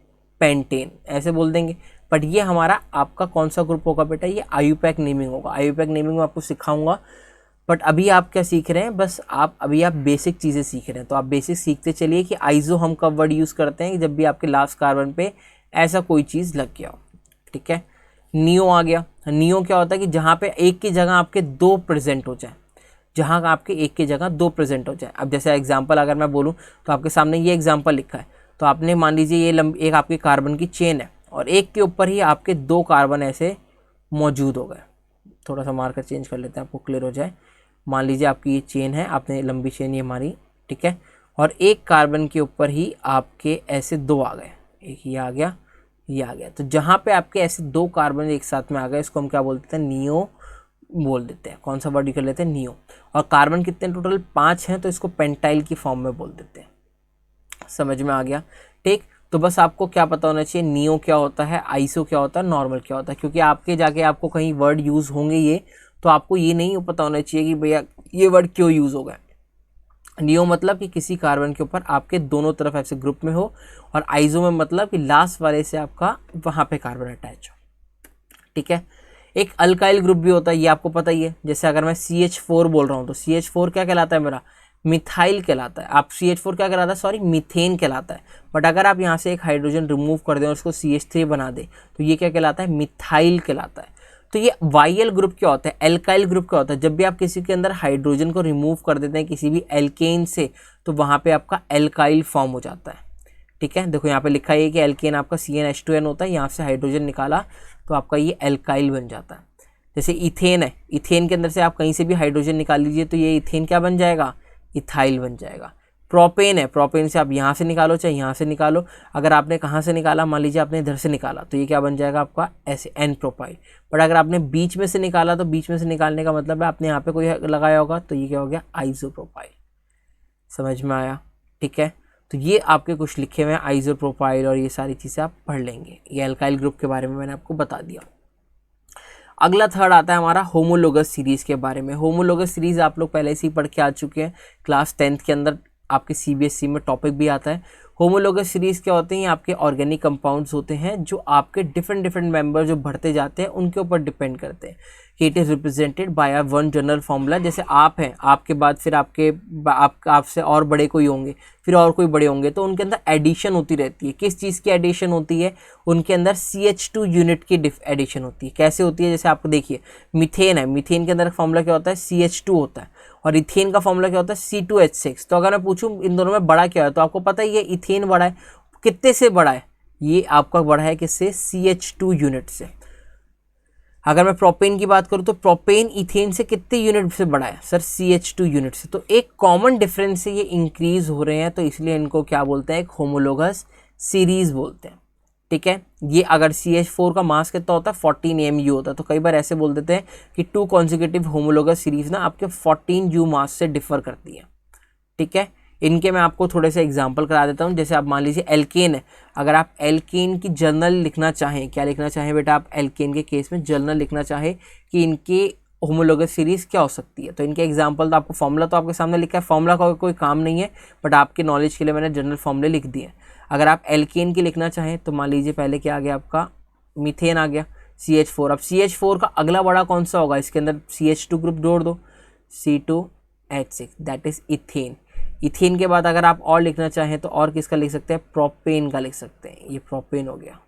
पेंटेन ऐसे बोल देंगे। बट ये हमारा आपका कौन सा ग्रुप होगा बेटा, ये आईयूपैक नेमिंग होगा। आईयूपैक नेमिंग में आपको सिखाऊंगा, बट अभी आप क्या सीख रहे हैं, बस अभी आप बेसिक चीज़ें सीख रहे हैं। तो आप बेसिक सीखते चलिए कि आइसो हम कब वर्ड यूज़ करते हैं, जब भी आपके लास्ट कार्बन पे ऐसा कोई चीज़ लग गया हो। ठीक है, नियो आ गया। नियो क्या होता है कि जहाँ पे एक की जगह आपके 2 प्रेजेंट हो जाए, जहाँ आपके एक की जगह 2 प्रेजेंट हो जाए। अब जैसे एग्जांपल अगर मैं बोलूँ तो आपके सामने ये एग्जांपल लिखा है, तो आपने मान लीजिए ये एक आपके कार्बन की चेन है और एक के ऊपर ही आपके 2 कार्बन ऐसे मौजूद हो गए। थोड़ा सा मार्कर चेंज कर लेते हैं आपको क्लियर हो जाए। मान लीजिए आपकी ये चेन है, आपने लंबी चेन ये मारी, ठीक है, और एक कार्बन के ऊपर ही आपके ऐसे 2 आ गए, एक ये आ गया, ये आ गया। तो जहाँ पे आपके ऐसे 2 कार्बन एक साथ में आ गए, इसको हम क्या बोल देते हैं, नियो बोल देते हैं। कौन सा वर्ड कर लेते हैं, नियो। और कार्बन कितने टोटल 5 हैं, तो इसको पेंटाइल की फॉर्म में बोल देते हैं। समझ में आ गया? ठीक, तो बस आपको क्या पता होना चाहिए, नियो क्या होता है, आइसो क्या होता है, नॉर्मल क्या होता है, क्योंकि आपके जाके आपको कहीं वर्ड यूज़ होंगे ये, तो आपको ये नहीं पता होना चाहिए कि भैया ये वर्ड क्यों यूज़ होगा। नियो मतलब कि किसी कार्बन के ऊपर आपके दोनों तरफ ऐसे ग्रुप में हो, और आइजो में मतलब कि लास्ट वाले से आपका वहाँ पे कार्बन अटैच हो, ठीक है। एक अल्काइल ग्रुप भी होता है, ये आपको पता ही है। जैसे अगर मैं CH4 बोल रहा हूँ तो CH4 क्या कहलाता है मेरा, मिथाइल कहलाता है। आप CH4 क्या कहलाता है, सॉरी मीथेन कहलाता है। बट अगर आप यहाँ से एक हाइड्रोजन रिमूव कर दें और उसको CH3 बना दें तो ये क्या कहलाता है, मिथाइल कहलाता है। तो ये वाइयल ग्रुप क्या होता है, एल्काइल ग्रुप क्या होता है, जब भी आप किसी के अंदर हाइड्रोजन को रिमूव कर देते हैं किसी भी एल्केन से तो वहाँ पे आपका एल्काइल फॉर्म हो जाता है, ठीक है। देखो यहाँ पे लिखा है कि एल्केन आपका CnH2n होता है, यहाँ से हाइड्रोजन निकाला तो आपका ये एल्काइल बन जाता है। जैसे इथेन है, इथेन के अंदर से आप कहीं से भी हाइड्रोजन निकाल लीजिए तो ये इथेन क्या बन जाएगा, इथाइल बन जाएगा। प्रोपेन है, प्रोपेन से आप यहाँ से निकालो चाहे यहाँ से निकालो, अगर आपने कहाँ से निकाला, मान लीजिए आपने इधर से निकाला तो ये क्या बन जाएगा आपका ऐसे एन प्रोपाइल। बट अगर आपने बीच में से निकाला तो बीच में से निकालने का मतलब है आपने यहाँ पे कोई लगाया होगा तो ये क्या हो गया, आइसोप्रोपाइल। समझ में आया, ठीक है। तो ये आपके कुछ लिखे हुए हैं आइसोप्रोपाइल, और ये सारी चीज़ें आप पढ़ लेंगे। ये अल्काइल ग्रुप के बारे में मैंने आपको बता दिया। अगला थर्ड आता है हमारा होमोलोगस सीरीज़ के बारे में। होमोलोगस सीरीज़ आप लोग पहले से ही पढ़ के आ चुके हैं, क्लास 10th के अंदर आपके CBSE में टॉपिक भी आता है। होमोलोगस सीरीज़ क्या होते हैं, आपके ऑर्गेनिक कंपाउंड्स होते हैं जो आपके डिफरेंट मेंबर जो बढ़ते जाते हैं उनके ऊपर डिपेंड करते हैं कि it is represented by a one general formula. जैसे आप हैं, आपके बाद फिर आपसे और बड़े कोई होंगे, फिर और कोई बड़े होंगे, तो उनके अंदर एडिशन होती रहती है। किस चीज़ की एडिशन होती है, उनके अंदर CH2 यूनिट की एडिशन होती है। कैसे होती है, जैसे आपको देखिए मीथेन है, मीथेन के अंदर फार्मूला क्या होता है, CH2 होता है, और इथेन का फॉर्मूला क्या होता है, C2H6। तो अगर मैं पूछूं इन दोनों में बड़ा क्या है तो आपको पता ही है इथेन बड़ा है। कितने से बड़ा है, ये आपका बड़ा है किससे, CH2 यूनिट से। अगर मैं प्रोपेन की बात करूं तो प्रोपेन इथेन से कितने यूनिट से बड़ा है, सर CH2 यूनिट से। तो एक कॉमन डिफरेंस से ये इंक्रीज हो रहे हैं, तो इसलिए इनको क्या बोलते हैं, एक होमोलोगस सीरीज बोलते हैं, ठीक है। ये अगर CH4 का मास कितना होता है, 14 mu होता है, तो कई बार ऐसे बोल देते हैं कि 2 कॉन्जिक्यूटिव होमोलोगस सीरीज ना आपके 14 U मास से डिफर करती है, ठीक है। इनके मैं आपको थोड़े से एग्जांपल करा देता हूँ। जैसे आप मान लीजिए एल्केन है, अगर आप एल्केन की जर्नल लिखना चाहें, क्या लिखना चाहें बेटा, आप एल्केन के केस में जर्नल लिखना चाहें कि इनके होमोलोगस सीरीज क्या हो सकती है, तो इनके एग्जांपल तो आपको फॉर्मूला तो आपके सामने लिखा है, फॉर्मूला का कोई काम नहीं है, बट आपके नॉलेज के लिए मैंने जनरल फॉर्मूले लिख दिए। अगर आप एल्केन की लिखना चाहें तो मान लीजिए पहले क्या आ गया आपका, मीथेन आ गया, CH4। अब CH4 का अगला बड़ा कौन सा होगा, इसके अंदर CH2 ग्रुप जोड़ दो, C2H6, that is ethane. Ethane के बाद अगर आप और लिखना चाहें तो और किसका लिख सकते हैं, प्रोपेन का लिख सकते हैं, ये प्रोपेन हो गया,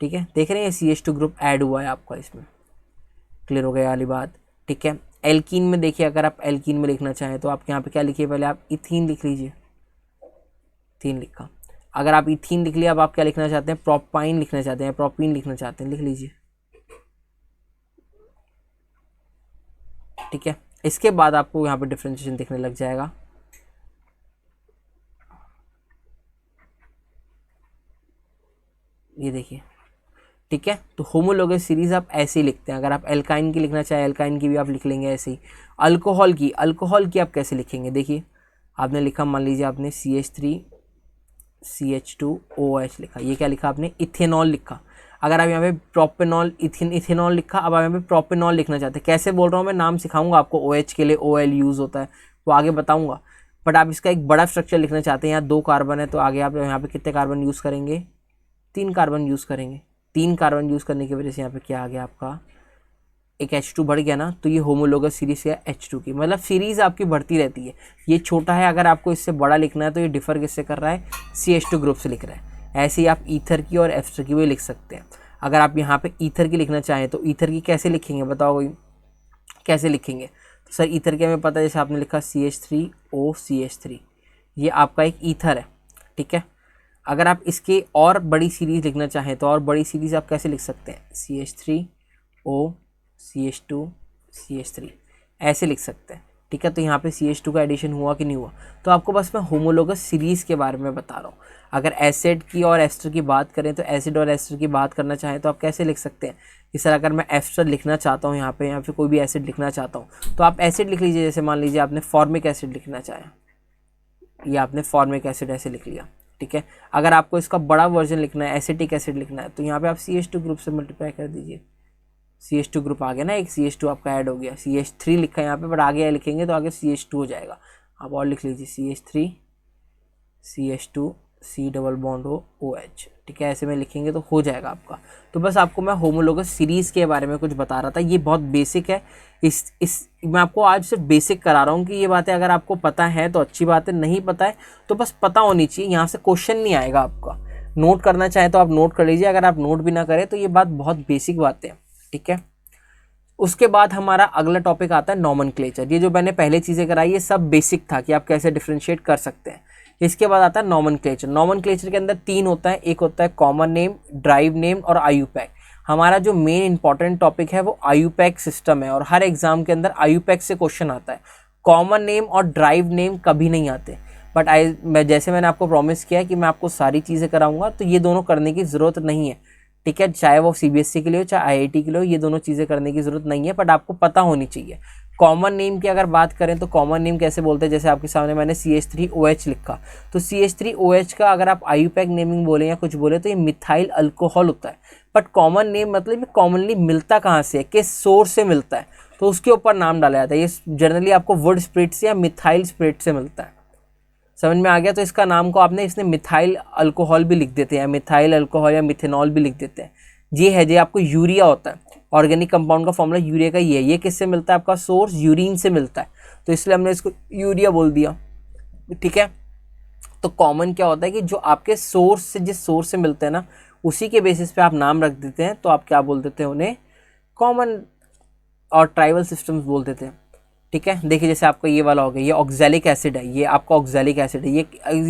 ठीक है। देख रहे हैं CH2 ग्रुप ऐड हुआ है आपका इसमें, क्लियर हो गया वाली बात, ठीक है। एल्कीन में देखिए, अगर आप एल्कीन में लिखना चाहें तो आप यहाँ पे क्या लिखिए, पहले आप इथीन लिख लीजिए, इथीन लिखा। अगर आप इथीन लिख लिया, अब आप क्या लिखना चाहते हैं, प्रोपाइन लिखना चाहते हैं, प्रोपीन लिखना चाहते हैं, लिख लीजिए, ठीक है। इसके बाद आपको यहाँ पे डिफरेंशिएशन दिखने लग जाएगा। ये देखिए, ठीक है। तो होमोलोगस सीरीज आप ऐसे ही लिखते हैं। अगर आप एल्काइन की लिखना चाहे, एल्काइन की भी आप लिख लेंगे ऐसे ही। अल्कोहल की आप कैसे लिखेंगे, देखिए आपने लिखा, मान लीजिए आपने CH3 CH2OH लिखा, ये क्या लिखा आपने, इथेनॉल लिखा। अगर आप यहाँ पे प्रोपेनॉल इथेनॉल लिखा, अब आप यहाँ पे प्रोपेनॉल लिखना चाहते हैं, कैसे बोल रहा हूँ मैं, नाम सिखाऊंगा आपको, OH के लिए OL यूज़ होता है वो आगे बताऊंगा। बट आप इसका एक बड़ा स्ट्रक्चर लिखना चाहते हैं, यहाँ 2 कार्बन है तो आगे आप यहाँ पे कितने कार्बन यूज़ करेंगे, 3 कार्बन यूज़ करेंगे। 3 कार्बन यूज़ करने की वजह से यहाँ पे क्या आ गया आपका, एक H2 बढ़ गया ना, तो ये होमोलोगस सीरीज है H2 की, मतलब सीरीज़ आपकी बढ़ती रहती है। ये छोटा है, अगर आपको इससे बड़ा लिखना है तो ये डिफर किससे कर रहा है, CH2 ग्रुप से लिख रहा है। ऐसे ही आप ईथर की और एस्टर की भी लिख सकते हैं। अगर आप यहाँ पे ईथर की लिखना चाहें तो ईथर की कैसे लिखेंगे, बताओ कोई कैसे लिखेंगे, तो सर ईथर के हमें पता है, जैसे आपने लिखा CH3OCH3, ये आपका एक ईथर है, ठीक है। अगर आप इसके और बड़ी सीरीज़ लिखना चाहें तो और बड़ी सीरीज़ आप कैसे लिख सकते हैं, CH3O CH2 CH3 ऐसे लिख सकते हैं, ठीक है। तो यहाँ पे CH2 का एडिशन हुआ कि नहीं हुआ, तो आपको बस मैं होमोलोगस सीरीज़ के बारे में बता रहा हूँ। अगर एसिड की और एस्टर की बात करें तो एसिड और एस्टर की बात करना चाहें तो आप कैसे लिख सकते हैं, इस तरह अगर मैं एस्टर लिखना चाहता हूँ यहाँ पे कोई भी एसिड लिखना चाहता हूँ तो आप एसिड लिख लीजिए। जैसे मान लीजिए आपने फॉर्मिक एसिड लिखना चाहे, ये आपने फॉर्मिक एसिड ऐसे लिख लिया, ठीक है। अगर आपको इसका बड़ा वर्जन लिखना है, एसिटिक एसिड लिखना है, तो यहाँ पे आप CH2 ग्रुप से मल्टीप्लाई कर दीजिए, CH2 ग्रुप आ गया ना, एक CH2 आपका ऐड हो गया, CH3 लिखा है यहाँ पे, बट आगे लिखेंगे तो आगे CH2 हो जाएगा। आप और लिख लीजिए CH3 CH2 C double bond हो OH, ठीक है, ऐसे में लिखेंगे तो हो जाएगा आपका। तो बस आपको मैं होमोलोगस सीरीज़ के बारे में कुछ बता रहा था, ये बहुत बेसिक है। इस मैं आपको आज सिर्फ बेसिक करा रहा हूँ कि ये बातें अगर आपको पता है तो अच्छी बात है, नहीं पता है तो बस पता होनी चाहिए, यहाँ से क्वेश्चन नहीं आएगा आपका। नोट करना चाहे तो आप नोट कर लीजिए, अगर आप नोट भी ना करें तो ये बात बहुत बेसिक बातें हैं, ठीक है। उसके बाद हमारा अगला टॉपिक आता है नॉमेनक्लेचर। ये जो मैंने पहले चीज़ें कराई ये सब बेसिक था कि आप कैसे डिफ्रेंशिएट कर सकते हैं। इसके बाद आता है नॉमेनक्लेचर। नॉमेनक्लेचर के अंदर 3 होता है, एक होता है कॉमन नेम, ड्राइव नेम और आईयूपैक। हमारा जो मेन इंपॉर्टेंट टॉपिक है वो आईयूपैक सिस्टम है, और हर एग्जाम के अंदर आईयूपैक से क्वेश्चन आता है। कॉमन नेम और ड्राइव नेम कभी नहीं आते, बट जैसे मैंने आपको प्रॉमिस किया है कि मैं आपको सारी चीज़ें कराऊंगा, तो ये दोनों करने की ज़रूरत नहीं है, ठीक है। चाहे वो CBSE के लिए हो चाहे IIT के लिए हो, ये दोनों चीज़ें करने की ज़रूरत नहीं है, बट आपको पता होनी चाहिए। कॉमन नेम की अगर बात करें तो कॉमन नेम कैसे बोलते हैं, जैसे आपके सामने मैंने CH3OH लिखा, तो CH3OH का अगर आप आईयूपैक नेमिंग बोले या कुछ बोले तो ये मिथाइल अल्कोहल होता है। बट कॉमन नेम मतलब ये कॉमनली मिलता कहाँ से है, किस सोर्स से मिलता है, तो उसके ऊपर नाम डाला जाता है। ये जनरली आपको वुड स्प्रिट से या मिथाइल स्प्रिट से मिलता है। समझ में आ गया? तो इसका नाम को आपने इसने मिथाइल अल्कोहल भी लिख देते हैं, मिथाइल अल्कोहल या मिथेनॉल भी लिख देते हैं। ये है जो आपको यूरिया होता है, ऑर्गेनिक कंपाउंड का फॉर्मूला यूरिया का ये है। ये किससे मिलता है? आपका सोर्स यूरिन से मिलता है, तो इसलिए हमने इसको यूरिया बोल दिया, ठीक है। तो कॉमन क्या होता है कि जो आपके सोर्स से, जिस सोर्स से मिलते हैं ना, उसी के बेसिस पे आप नाम रख देते हैं, तो आप क्या बोल देते हैं उन्हें? कॉमन और ट्राइबल सिस्टम्स बोल देते हैं, ठीक है। देखिए जैसे आपका ये वाला हो गया, ये ऑक्सैलिक एसिड है, ये आपका ऑक्सैलिक एसिड है,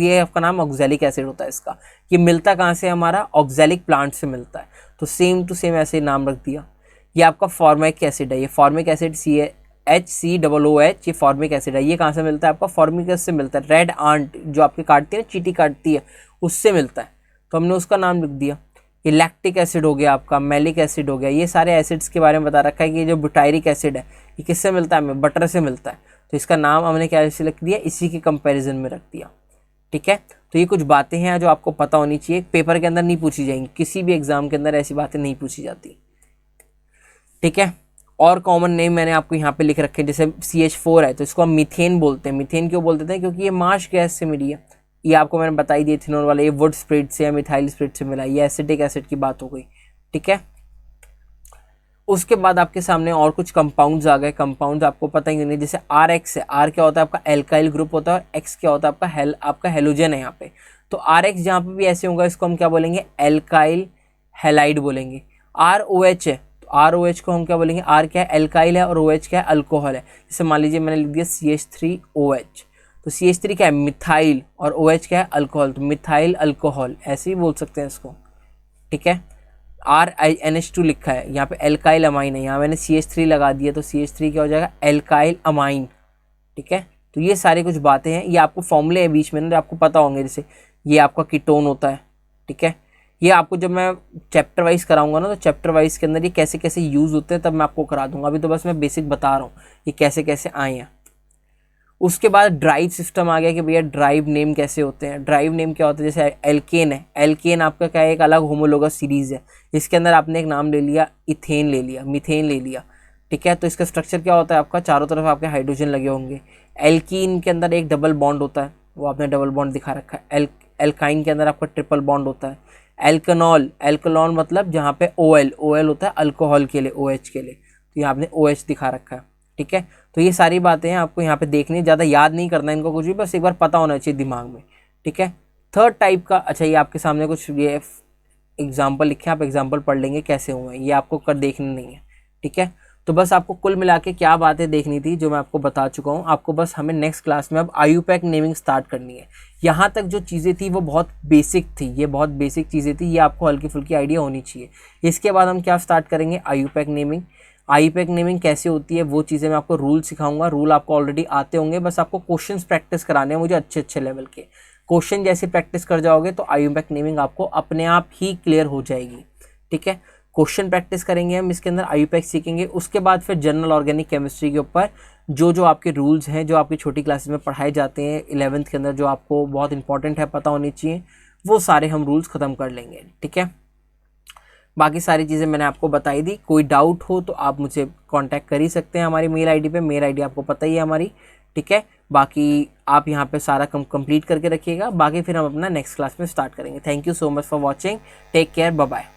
ये आपका नाम ऑक्सैलिक एसिड होता है इसका। ये मिलता कहाँ से? हमारा ऑक्सैलिक प्लांट से मिलता है, तो सेम टू सेम ऐसे नाम रख दिया। ये आपका फॉर्मिक एसिड है, ये फॉर्मिक एसिड HCOOH, ये फॉर्मिक एसिड है। ये कहाँ से मिलता है? आपका फॉर्मिक से मिलता है। रेड आंट जो आपकी काटती है ना, चींटी काटती है, उससे मिलता है, तो हमने उसका नाम लिख दिया। ये लैक्टिक एसिड हो गया आपका, मैलिक एसिड हो गया, ये सारे एसिड्स के बारे में बता रखा है कि ये जो बुटायरिक एसिड है ये किससे मिलता है? हमें बटर से मिलता है, तो इसका नाम हमने क्या ऐसे लिख दिया, इसी के कंपैरिजन में रख दिया, ठीक है। तो ये कुछ बातें हैं जो आपको पता होनी चाहिए, पेपर के अंदर नहीं पूछी जाएंगी, किसी भी एग्जाम के अंदर ऐसी बातें नहीं पूछी जाती, ठीक है। और कॉमन नेम मैंने आपको यहाँ पे लिख रखे हैं, जैसे CH4 है तो इसको हम मीथेन बोलते हैं। मीथेन क्यों बोलते हैं? क्योंकि ये मार्श गैस से मिली है। ये आपको मैंने बताई दी इथेनॉल वाला, ये वुड स्प्रिट से या मिथाइल स्प्रिट से मिला, ये एसिटिक एसिड की बात हो गई, ठीक है। उसके बाद आपके सामने और कुछ कंपाउंड्स आ गए। कंपाउंड्स आपको पता ही नहीं, जैसे RX है, R क्या होता है? आपका एल्काइल ग्रुप होता है, और X क्या होता है? आपका हेलोजन है यहाँ पे। तो RX जहाँ पे भी ऐसे होगा इसको हम क्या बोलेंगे? एल्काइल हैलाइड बोलेंगे। ROH है, तो ROH को हम क्या बोलेंगे? R क्या है? एल्काइल है, और OH क्या है? अल्कोहल है। जैसे मान लीजिए मैंने लिख दिया CH3OH, तो CH3 क्या है? मिथाइल, और OH क्या है? अल्कोहल, तो मिथाइल अल्कोहल ऐसे ही बोल सकते हैं इसको, ठीक है। RiNH2 लिखा है, यहाँ पे एल्काइल अमाइन है, यहाँ मैंने CH3 लगा दिया, तो CH3 क्या हो जाएगा? एल्काइल अमाइन, ठीक है। तो ये सारी कुछ बातें हैं, ये आपको फॉर्मूले हैं बीच में ना, आपको पता होंगे। जैसे ये आपका कीटोन होता है, ठीक है। ये आपको जब मैं चैप्टर वाइज कराऊंगा ना, तो चैप्टर वाइज के अंदर ये कैसे कैसे यूज़ होते हैं तब मैं आपको करा दूंगा। अभी तो बस मैं बेसिक बता रहा हूँ ये कैसे कैसे आए हैं। उसके बाद ड्राइव सिस्टम आ गया कि भैया ड्राइव नेम कैसे होते हैं। ड्राइव नेम क्या होता है? जैसे एल्केन है, एल्केन आपका क्या है? एक अलग होमोलोगस सीरीज़ है। इसके अंदर आपने एक नाम ले लिया, इथेन ले लिया, मीथेन ले लिया, ठीक है। तो इसका स्ट्रक्चर क्या होता है? आपका चारों तरफ आपके हाइड्रोजन लगे होंगे। एल्कीन के अंदर एक डबल बॉन्ड होता है, वो आपने डबल बॉन्ड दिखा रखा है। एल्काइन के अंदर आपका ट्रिपल बॉन्ड होता है। एल्कनॉल, एल्कनॉल मतलब जहाँ पे OL होता है अल्कोहल के लिए, OH के लिए, तो यहाँ आपने OH दिखा रखा है, ठीक है। तो ये सारी बातें हैं आपको यहाँ पे देखनी है, ज़्यादा याद नहीं करना है इनको कुछ भी, बस एक बार पता होना चाहिए दिमाग में, ठीक है। थर्ड टाइप का, अच्छा ये आपके सामने कुछ ये एग्जाम्पल लिखे हैं, आप एग्जाम्पल पढ़ लेंगे कैसे हुए, ये आपको कर देखने नहीं है, ठीक है। तो बस आपको कुल मिला के क्या बातें देखनी थी जो मैं आपको बता चुका हूँ। आपको बस हमें नेक्स्ट क्लास में अब आईयूपैक नेमिंग स्टार्ट करनी है। यहाँ तक जो चीज़ें थी वो बहुत बेसिक थी, ये बहुत बेसिक चीज़ें थी, ये आपको हल्की फुल्की आइडिया होनी चाहिए। इसके बाद हम क्या स्टार्ट करेंगे? IUPAC naming. आईयूपैक नेमिंग कैसे होती है वो चीज़ें मैं आपको रूल सिखाऊंगा। रूल आपको ऑलरेडी आते होंगे, बस आपको क्वेश्चंस प्रैक्टिस कराने हैं मुझे अच्छे लेवल के। क्वेश्चन जैसे प्रैक्टिस कर जाओगे तो आईयूपैक नेमिंग आपको अपने आप ही क्लियर हो जाएगी, ठीक है। क्वेश्चन प्रैक्टिस करेंगे हम, इसके अंदर आईयूपैक सीखेंगे। उसके बाद फिर जनरल ऑर्गेनिक केमिस्ट्री के ऊपर जो आपके रूल्स हैं, जो आपकी छोटी क्लासेस में पढ़ाए जाते हैं 11th के अंदर, जो आपको बहुत इंपॉर्टेंट है, पता होनी चाहिए, वो सारे हम रूल्स ख़त्म कर लेंगे, ठीक है। बाकी सारी चीज़ें मैंने आपको बताई दी। कोई डाउट हो तो आप मुझे कांटेक्ट कर ही सकते हैं हमारी मेल आईडी पे। मेल आईडी आपको पता ही है हमारी, ठीक है। बाकी आप यहाँ पे सारा कंप्लीट करके रखिएगा, बाकी फिर हम अपना नेक्स्ट क्लास में स्टार्ट करेंगे। Thank you so much for watching, take care, bye bye.